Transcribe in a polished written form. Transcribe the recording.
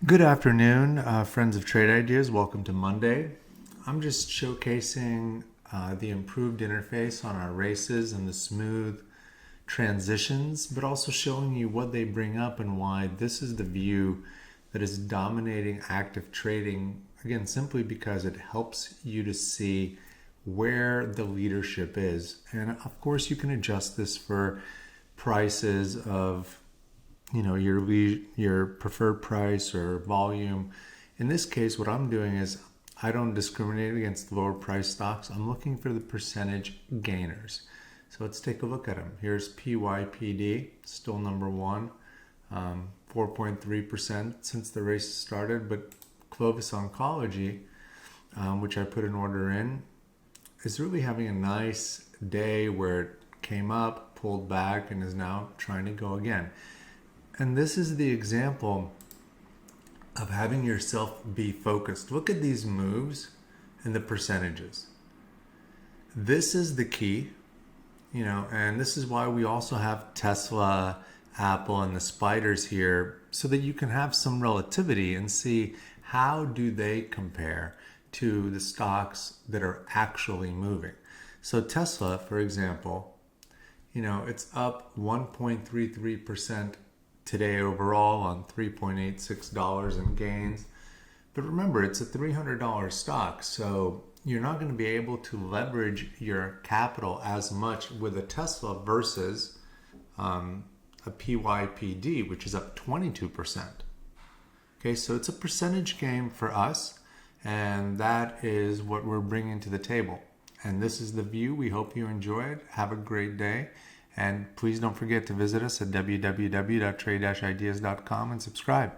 Good afternoon, friends of Trade Ideas. Welcome to Monday. I'm just showcasing the improved interface on our races and the smooth transitions, but also showing you what they bring up and why this is the view that is dominating active trading. Again, simply because it helps you to see where the leadership is. And of course, you can adjust this for prices of your preferred price or volume. In this case, what I'm doing is I don't discriminate against lower price stocks. I'm looking for the percentage gainers. So let's take a look at them. Here's PYPD, still number one, 4.3% since the race started. But Clovis Oncology, which I put an order in, is really having a nice day where it came up, pulled back, and is now trying to go again. And this is the example of having yourself be focused. Look at these moves and the percentages. This is the key, and this is why we also have Tesla, Apple, and the spiders here so that you can have some relativity and see how do they compare to the stocks that are actually moving. So Tesla, for example, it's up 1.33% today overall on $3.86 in gains. But remember, it's a $300 stock, so you're not going to be able to leverage your capital as much with a Tesla versus a PYPD, which is up 22%. Okay, so it's a percentage game for us, and that is what we're bringing to the table. And this is the view. We hope you enjoy it. Have a great day. And please don't forget to visit us at www.trade-ideas.com and subscribe.